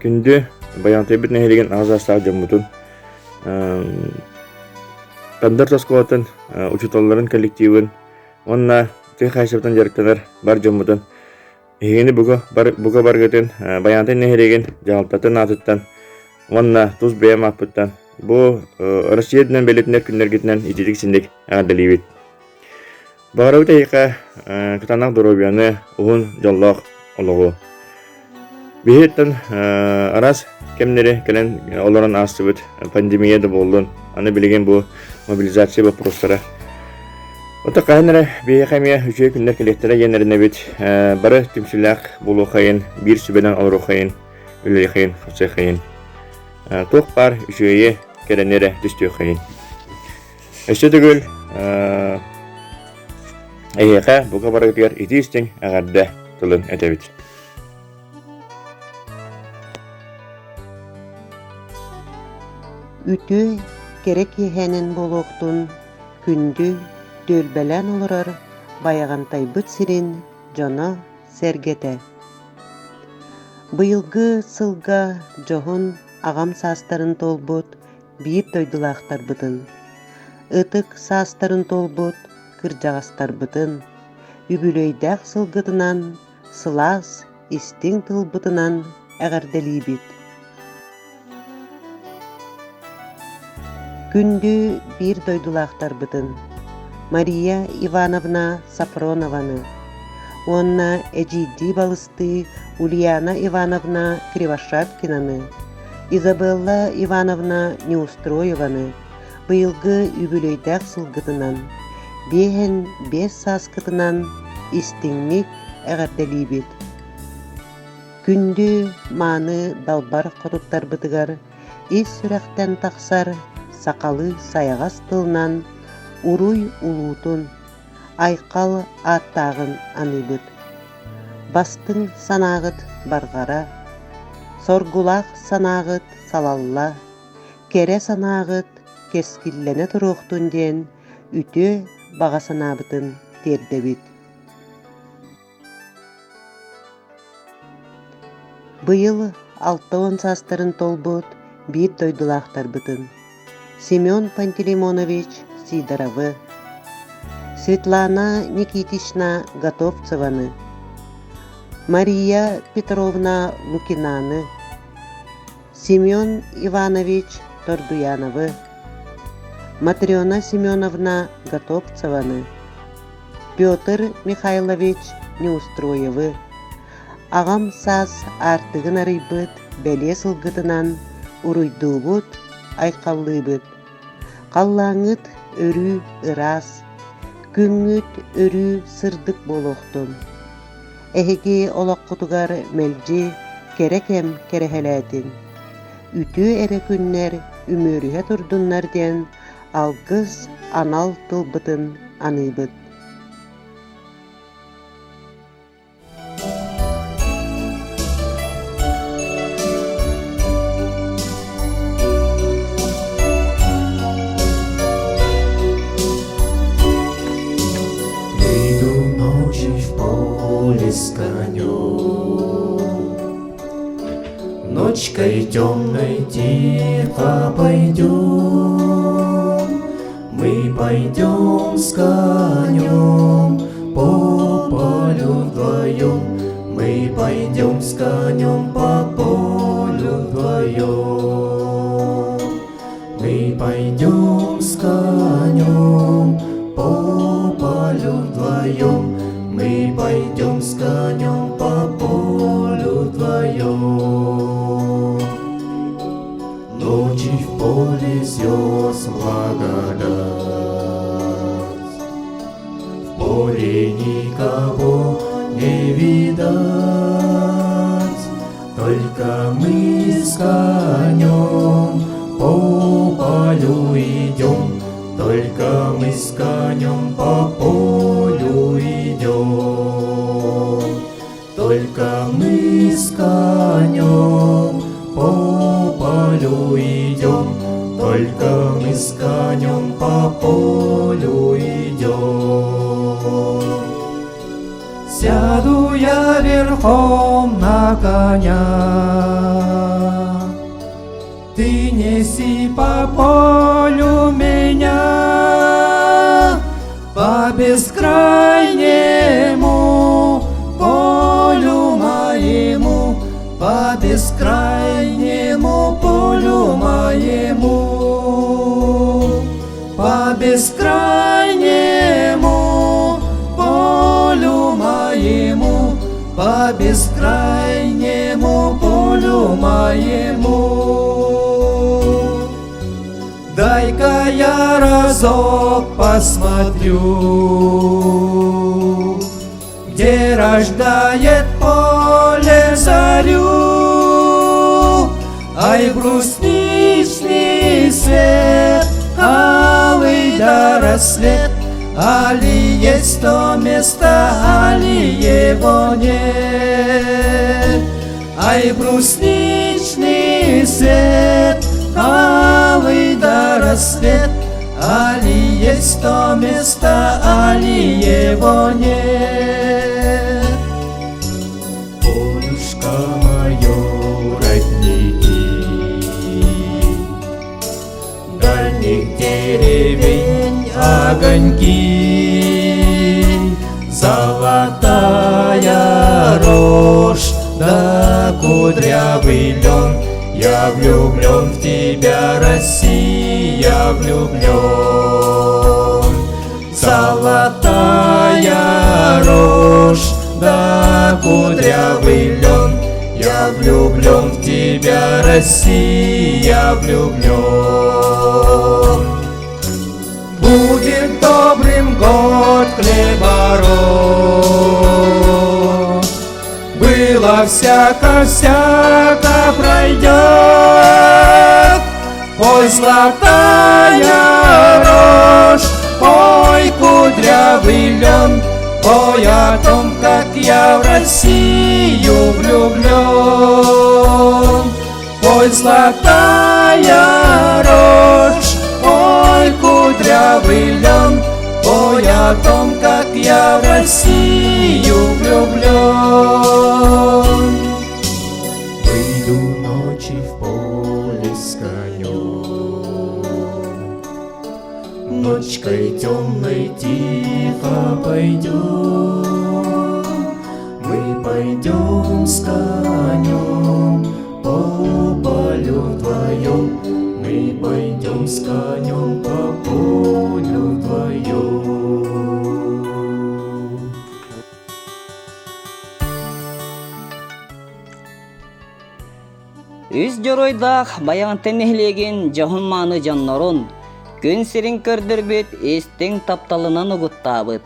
күндү баянтайбыт нехилеген агазастаах жоммутун кандар тоскуотун учуталларын коллективын онна тыах хайсаптан жарыктанар бар жоммутун эгени буга баргытын баянтай нехилеген жаалтатын атыттан онна туз бэм аппыттан бу Россияден белетинер күннергитинен итидик синдик агадалибит багарабыта ика кытанак доробияны угун жоллоох ологу бихеттен арас кемнери келен олорон астыбыт пандемияда болдун аны билеген бу мобилизация вопростара ота кайнара бейхамия үчөй күннер келеттере енерине бит бары түмсүлак болу хайын бир сүбенен олору хайын үлей хайын хасай хайын тох бар үчөйе керенере түстүү хайын эсте түгүл эйха буга барыгар итистин агарда тылын этебит Үтө керек ехенен болохтун күндү дөлбелен олорор баягантайбыт сирин жона сергете. Быйылгы сылга жохун агам саастарын толбут бир дойдулаактарбытын. Ытык саастарын толбут кыржагастарбытын. Үбүлөйдәк сылгытынан сылаас истиң тылбытынан әгәрделибит. Күндү бир дойдулаактарбытын. Мария Ивановна Сафронованы, онна эжиди балысты Ульяна Ивановна Кривошапкинаны, Изабелла Ивановна Неустроеваны, быйылгы үбүлөйдәк сылгытынан, бехен бес саскытынан истиңник әгәрделибит. Күндү маны далбар котуттарбытыгар, ис сүрәктен тақсар, сақалы саяғас тылынан, уруй улуутун, айқал аттағын аныбыт. Бастың санағыт барғара, соргулақ санағыт салалла, кере санағыт кескиллене тұруқтун ден үтө баға санабытын тердебит. Быйыл 6 састарын толбут бир дойдулақтар бытын. Семен Пантелеймонович Сидоровы, Светлана Никитична Готовцеваны, Мария Петровна Лукинаны, Семен Иванович Тордуяновы, Матрена Семеновна Готовцеваны, Петр Михайлович Неустроевы, Агам саз артыгын арыйбыт бәле сылгытынан уруйдуубут айқаллыбыт. Қаллаңыт өрү ырас, күңүт өрү сырдык болохтун. Эхеги олаққутугар мелжи керекем керехелетин. Үтү эре күннер үмөрүхе турдуннар ден алгыз анал тылбытын аныбыт. Ночкой темной тихо пойдем, мы пойдем с конем по полю вдвоем, мы пойдем с конем по полю вдвоем, мы пойдем с конем по полю вдвоем, мы пойдем с конем по полю вдвоем. Ночи в поле звезд благодать, в поле никого не видать, только мы с конем по полю идем, только мы с конем по полю идем, только мы с конем по полю идем, только мы с конем по полю идем. сяду я верхом на коня. Ты неси по полю меня, по бескрайнему полю моему, по бескрайнему полю моему, по бескрайнему полю моему, по бескрайнему полю моему. Дай-ка я разок посмотрю, где рождает поле зарю. Ай, брусничный свет, алый да рассвет, али есть то место, али его нет. Ай, брусничный свет, алый да рассвет, али есть то место, али его нет. Полюшка мое, родники, дальних деревень огоньки, золотая рожь да кудрявый лен. Я влюблен в тебя, Россия, влюблен. Золотая рожь да кудрявый лен. Я влюблен в тебя, Россия, влюблен. Будет добрым год хлебород, было всяко пройдет. Пой, золотая рожь, пой, кудрявый лен, пой о том, как я в Россию влюблен. Пой, золотая рожь, пой, кудрявый лен, пой о том, как я в Россию влюблен. Выйду ночи в поле с конем, ночкой темной тихо пойдем. Мы пойдем с конем по полю вдвоем, мы пойдем с конем по полю вдвоем. Үз жоройдақ баяғантын эхлеген жахын маны жаннарын, күн сирин көрдірбет естің тапталынан ұғыттабыт.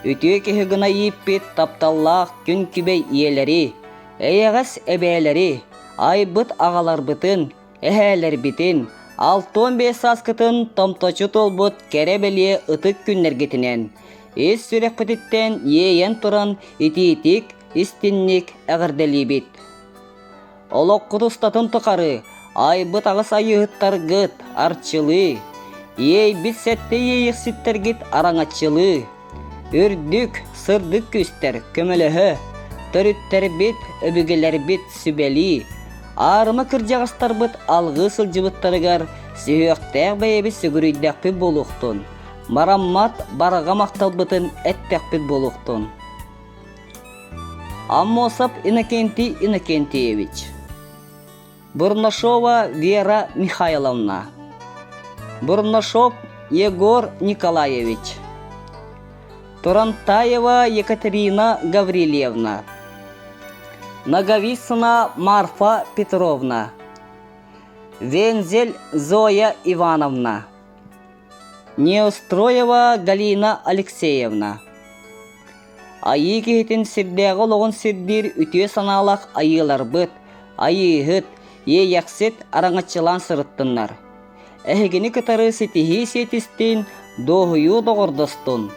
Үтіе кехігіна еппет тапталлақ күн күбей иелері, әйәғас әбәлері, айбыт ағалар бұтын, әхәлер бітін, 6-15 саскытын томточу толбут кәребелие ытык күннер кетінен. Ес сүрек пытыттен ейен тұран ититик, истинник әғірделі бит. Олық құтыстатын тұқары, айбыт ағыс айығыттар ғыт, арчылы. Ей бит сәтті ейік сіттер гит араңатчылы. Үрдік, сырдық күстер, көмілігі. Түріттер бит, өбігелер бит, сүбәлі. Арымы кіржағыстар бұт, алғы сылжыбыттарығар, сүйіқтәқ бәйебі сүгірүйдәқ бі болуқтын. Мараммат бараға мақтал бұтын әттәқ бі болуқтын. Аммосап Иннокентиевич. Бурнашова Вера Михайловна. Бурнашов Егор Николаевич. Турантаева Екатерина Гаврилевна. Наговицына Марфа Петровна. Вензель Зоя Ивановна. Неустроева Галина Алексеевна. Айы кехетін сирдегі лоғын сирдер үтіе саналақ айылар бұт, айығыт, яқсет араңатчылан сырыттынлар. Әхігіні кітары сетихи сетістен доғыю доғырдыстын.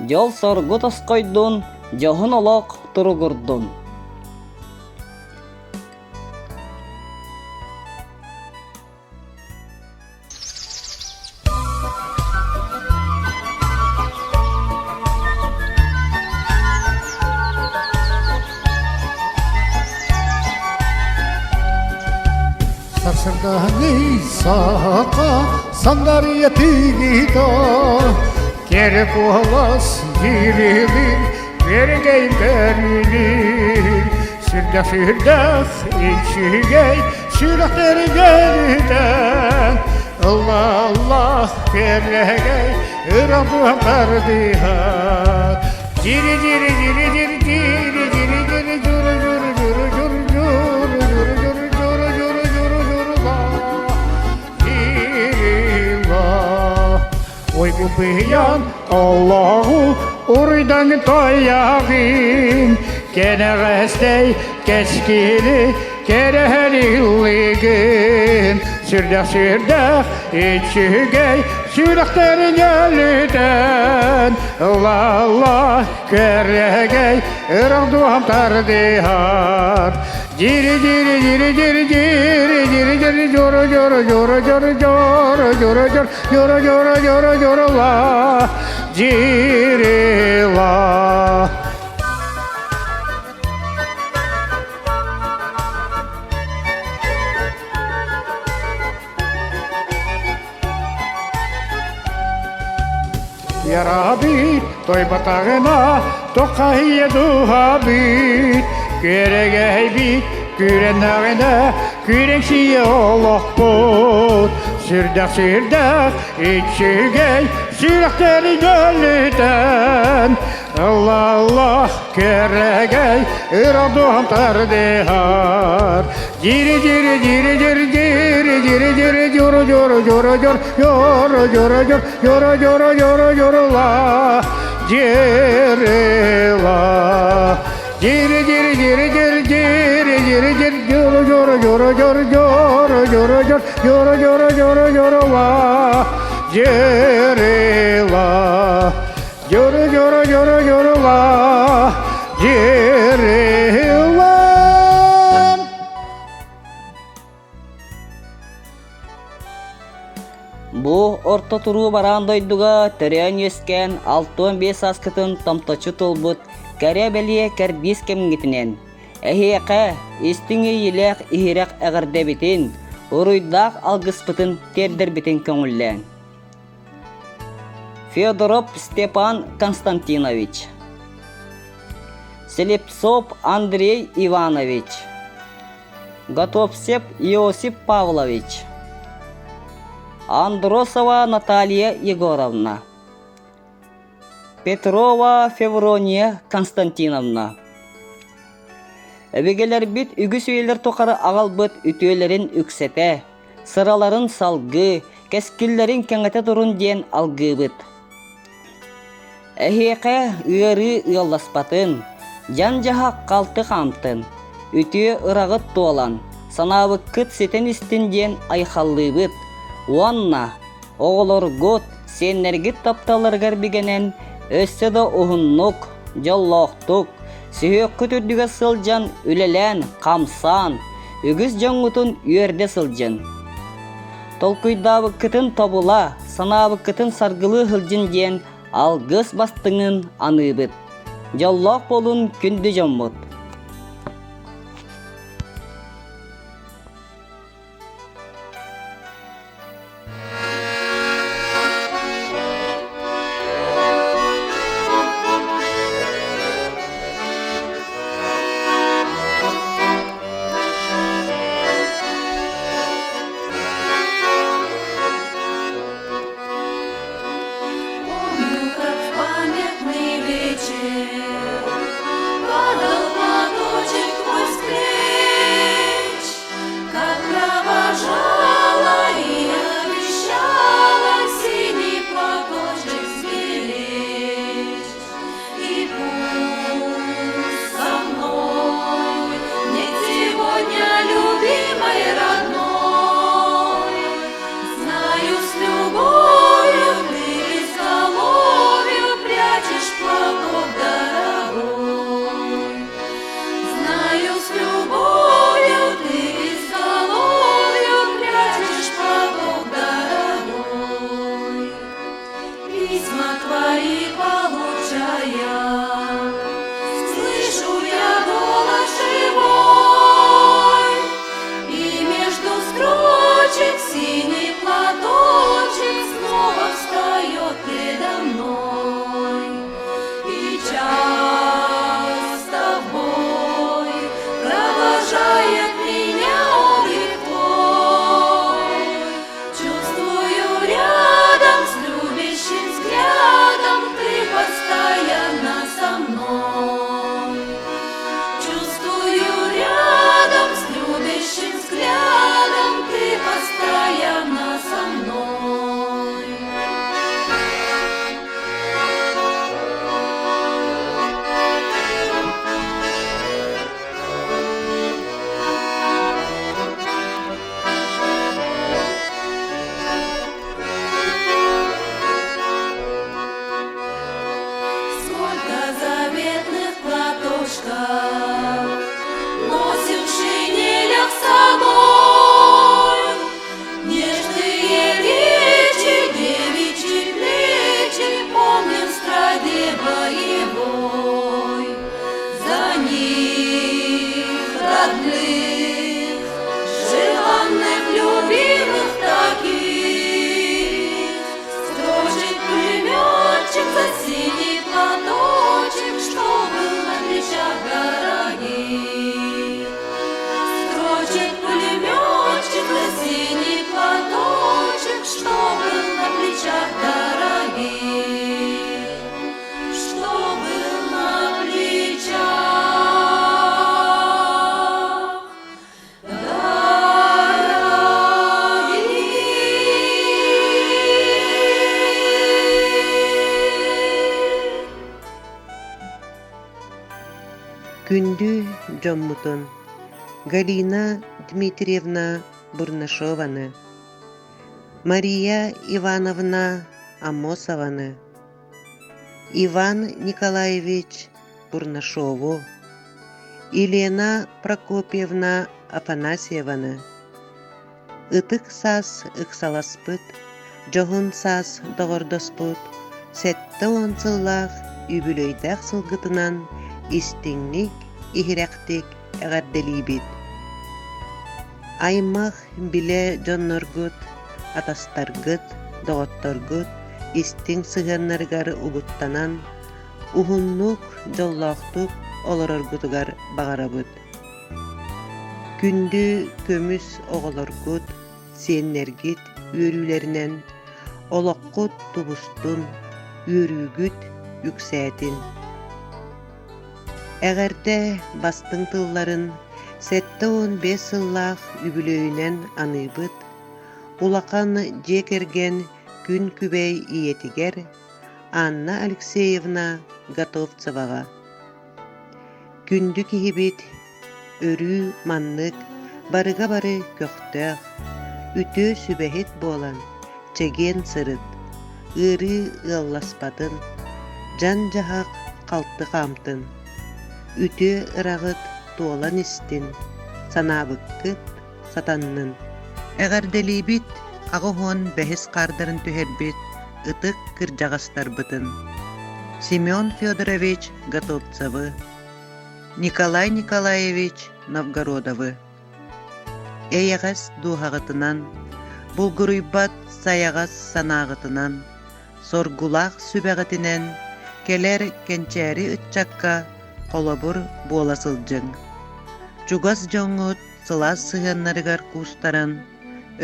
Жол соргу тосқойдун, жоғын олақ тұрғырдун. сырданы сақа сандария тигито керек олас дирилин бергей берилин сүрдах сүрдах ичигей сүрдахтер gelden Allah Allah kerlegey ırabu perdihat Ciri ciri ciri ciri ciri ciri ciri curu curu curu curu curu curu curu curu curu curu curu la Ciri la Oy kupiyan Allahu urdan toyağın Keneğestey keskili kerehliğin Sürdek sürdek içigey süreklerin gelden Allah Allah kerregey ırakduam tardihat Ciri ciri ciri ciri ciri ciri ciri coru coru coru coru coru coru coru coru coru coru coru la Ciri la Ya Rabbi, toy batağına tokayya duhabit Küregey bit, kürenağına küreksiye Allah bot Sürdek sürdek içigey sürekleri gölüden Allah Allah küregey ıraduam tardihar Ciri ciri ciri ciri ciri ciri ciri curu curu curu curu curu curu curu curu curu curu curu la ciri la Ciri ciri ciri ciri ciri ciri ciri curu curu curu curu curu curu curu curu curu curu curu la ciri la Curu curu curu curu la ciri la Бу орто туруу бараан дойдуга төрөөн өскен 6-5 аскытын томточу толбут кәрі бәлие кәрдис кемгитинен. Әхиэқэ истиңи елек ихирек әгірде битин, уруйдақ алгыспытын тердер битин көңіллән. Федоров Степан Константинович, Селепцов Андрей Иванович, Готовцев Иосиф Павлович, Андросова Наталья Егоровна, Петрова Феврония Константиновна. Әбегелер бит үгіс өйлер тоқары ағалбыт үтөйлерін үксете, сыраларын салғы, кәскіллерін кәңәте тұрын ден алғы быт. Әхеқе үйері ұяласпатын, жан жаға қалты қамтын, үтөе ырағыт туалан, санабы кыт сетен істін ден айқаллы быт. Уанна, оғылыр гот, сеннергіт тапталырғар бігенен, өсі да ұғыннық, жаллақтық, сүйек күтірдігі сылжан, үлелен, қамсан, үгіз жаңғытын үйерде сылжан. Толкуйдабы кытын табыла, санабы кытын саргылы хылжын ден, алгыс бастыңын аныбыт. Жаллақ болын күнді жаммыт. Слышу я голос живой, и между строк Күндү жоммутун Галина Дмитриевна Бурнашованы, Мария Ивановна Амосованы, Иван Николаевич Бурнашову, Елена Прокопьевна Афанасьеваны, ытык сас ыксаласпыт, жоғын сас доғордоспыт, сәтті онсыллах үбілөйдәк сылгытынан истиңник, ихирәктик әғәрделейбит. Аймақ біле жонноргут, атастаргыт, доғотторгут, истиң сыганнаргар угуттанан, ухуннук, жоллақтук, олороргутугар бағарабыт. Күндү көмүс оголоргут, сиеннергит, үөрүүлеринен, олоққут тубустун, үөрүүгүт, үксәтин. Әгәрдә бастың тылларын, сәтті 15 сыллах үбілөйінен аныбыт, улақан жекерген күн күбәй иетігер Анна Алексеевна Готовцеваға. Күнді кихибит, өрі маннык, барыға бары көқтәқ, үтө сүбәхет болан, чеген сырыт, ыры ылласпатын, жан жахақ қалты қамтын, үтө ырағыт туолан истин, санабыккыт сатаннын. Әгәрделейбит, ағыхон бәхіс қардарын түхербит, ытык кыржағастар бытын. Семен Федорович Готовцевы, Николай Николаевич Новгородовы. Эйағас духағытынан, булгуруйбат саяғас санағытынан, соргулақ сүбәғытінен, келер кенчәри үтчакка қолабыр боласылжың. Чугас жоңут сылас сыганнарыгар кустарын,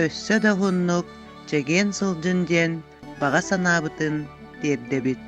өссө да хуннук чеген сылжын ден баға санабытын дердебит.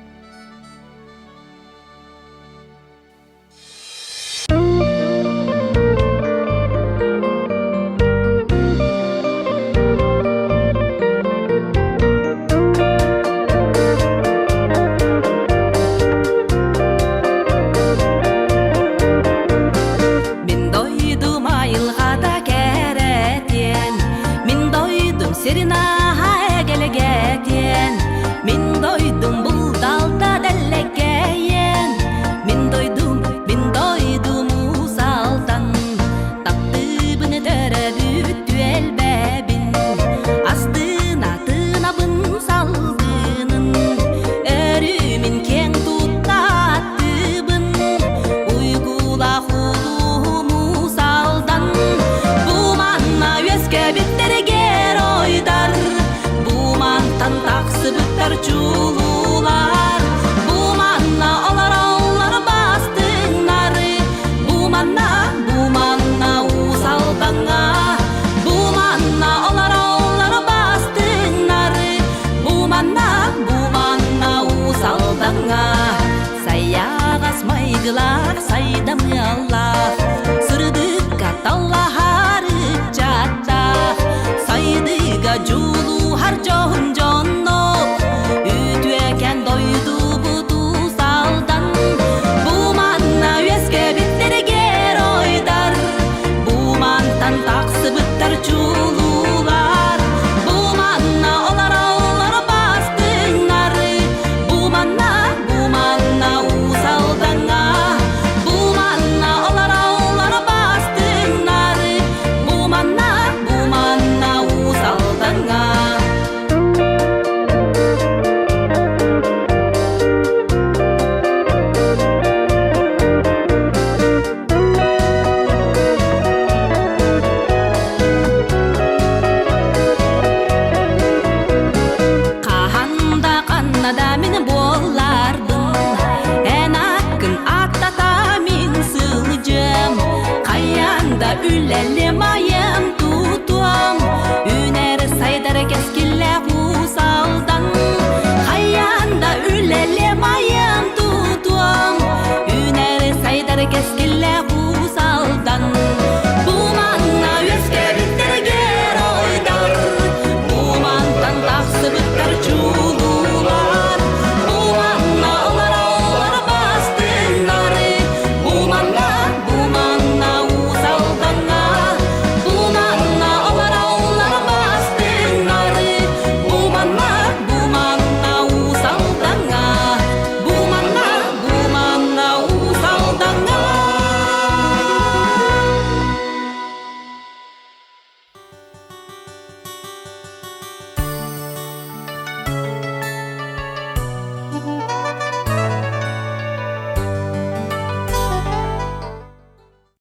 Taqsı bittar